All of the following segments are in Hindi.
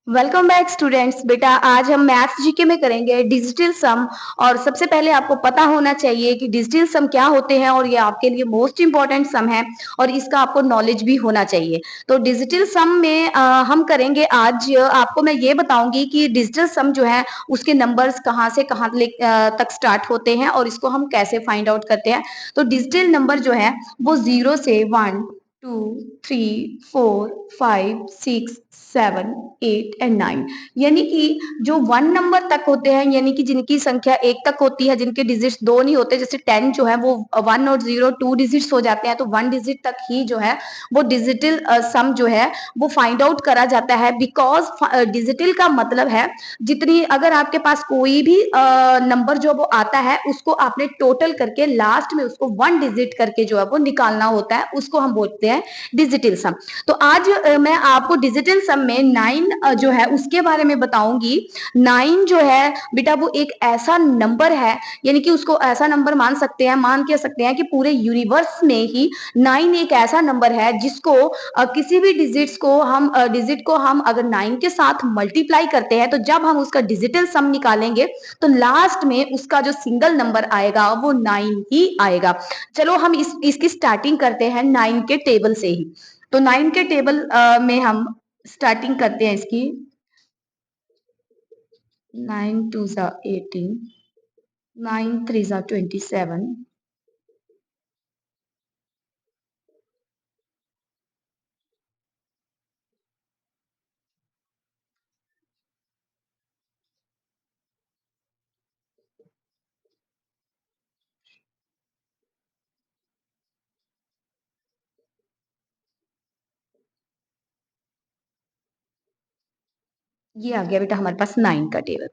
Welcome back students. बेटा आज हम मैथ्स जीके में करेंगे डिजिटल सम। और सबसे पहले आपको पता होना चाहिए कि डिजिटल सम क्या होते हैं और ये आपके लिए मोस्ट इंपॉर्टेंट सम है और इसका आपको नॉलेज भी होना चाहिए। तो डिजिटल सम में हम करेंगे आज। आपको मैं ये बताऊंगी कि डिजिटल सम जो है उसके नंबर्स कहाँ से कहाँ तक स्टार्ट होते हैं और इसको हम कैसे फाइंड आउट करते हैं। तो डिजिटल नंबर जो है वो 0 से 1 2 3 4 5 6 7 8 एंड 9 यानी कि जो 1 नंबर तक होते हैं, यानी कि जिनकी संख्या 1 तक होती है, जिनके डिजिट्स 2 नहीं होते, जैसे 10 जो है वो 1 और 0 2 डिजिट्स हो जाते हैं, तो 1 डिजिट तक ही जो है वो डिजिटल सम जो है वो फाइंड आउट करा जाता है। बिकॉज डिजिटल का मतलब है जितनी, अगर आपके पास कोई भी नंबर जो वो आता है उसको आपने टोटल करके लास्ट में उसको 1 डिजिट करके जो है वो निकालना होता है, उसको हम बोलते हैं डिजिटल सम। तो आज मैं आपको डिजिटल सम में 9 जो है उसके बारे में बताऊंगी। 9 जो है बेटा वो एक ऐसा नंबर है, यानी कि उसको ऐसा नंबर मान सकते हैं, मान के सकते हैं कि पूरे यूनिवर्स में ही 9 एक ऐसा नंबर है जिसको किसी भी डिजिट को हम अगर 9 के साथ मल्टीप्लाई करते हैं, तो जब हम उसका डिजिटल सम निकालेंगे तो लास्ट में उसका जो सिंगल नंबर आएगा वो 9 ही आएगा। चलो हम इसकी स्टार्टिंग करते हैं 9 के टेबल से ही। तो 9 के टेबल में हम स्टार्टिंग करते हैं इसकी। 9 2 ज़ा 18, 9 3 ज़ा 27, ये आ गया बेटा हमारे पास 9 का टेबल।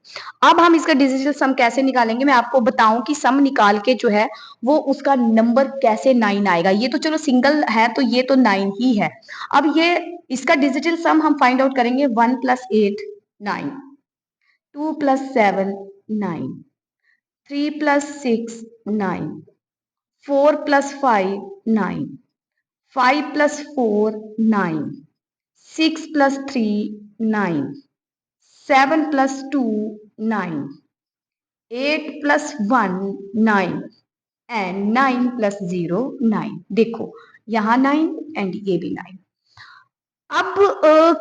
अब हम इसका डिजिटल सम कैसे निकालेंगे, मैं आपको बताऊं कि सम निकाल के जो है वो उसका नंबर कैसे 9 आएगा। ये तो चलो सिंगल है तो ये तो 9 ही है। अब ये इसका डिजिटल सम हम फाइंड आउट करेंगे। 1 + 8 9, 2 + 7 9, 3 + 6 9, 4 + 5 9, 5 + 4 9, 6 + 3 9, 7 + 2 9, 8 + 1 9 एंड 9 + 0 9। देखो यहाँ 9 एंड ये भी 9। अब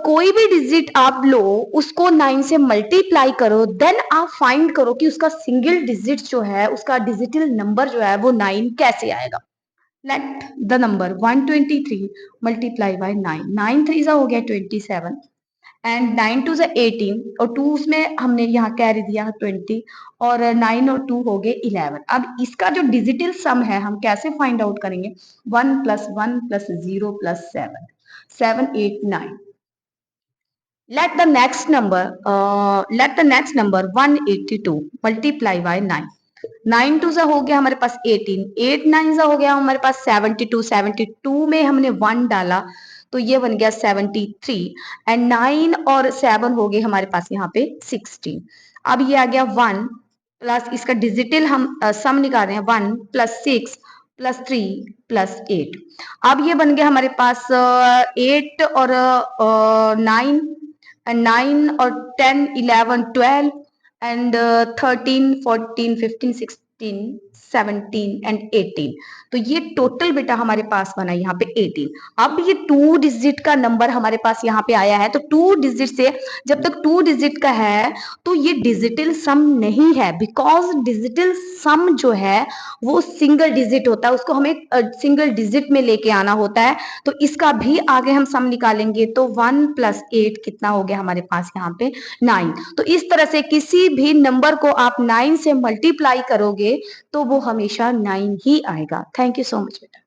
कोई भी डिजिट आप लो, उसको 9 से मल्टीप्लाई करो, देन आप फाइंड करो कि उसका सिंगल डिजिट जो है, उसका डिजिटल नंबर जो है वो 9 कैसे आएगा। Let the number 123 multiply by 9। 9 3 हो गया 27 एंड 9 2 18 और 2 उसमें हमने यहाँ कैरी दिया 20 और 9 और 2 हो गए 11। अब इसका जो डिजिटल सम है हम कैसे फाइंड आउट करेंगे। 1 + 1 + 0 + 7 7 8 9। let the next number 182 multiply by 9। 9 2 हो गया हमारे पास 18, 8 9 हो गया हमारे पास 72। 72 में हमने 1 डाला तो ये बन गया 73 एंड 9 और 7 हो गए हमारे पास यहाँ पे 16। अब ये आ गया 1 प्लस इसका डिजिटल हम सम निकाल रहे हैं। 1 + 6 + 3 + 8। अब ये बन गया हमारे पास 8 और 9 and 9 or 10 11 12 and 13 14 15 16 17 एंड 18। तो ये टोटल बेटा हमारे पास बना यहाँ पे 18। अब ये 2 डिजिट का नंबर हमारे पास यहाँ पे आया है, तो 2 डिजिट से जब तक 2 डिजिट का है तो ये डिजिटल सम नहीं है। बिकॉज डिजिटल सम जो है वो सिंगल डिजिट होता है, उसको हमें सिंगल डिजिट में लेके आना होता है। तो इसका भी आगे हम सम निकालेंगे तो 1 + 8 कितना हो गया हमारे पास यहाँ पे 9। तो इस तरह से किसी भी नंबर को आप 9 से मल्टीप्लाई करोगे तो वो हमेशा 9 ही आएगा। थैंक यू सो मच बेटा।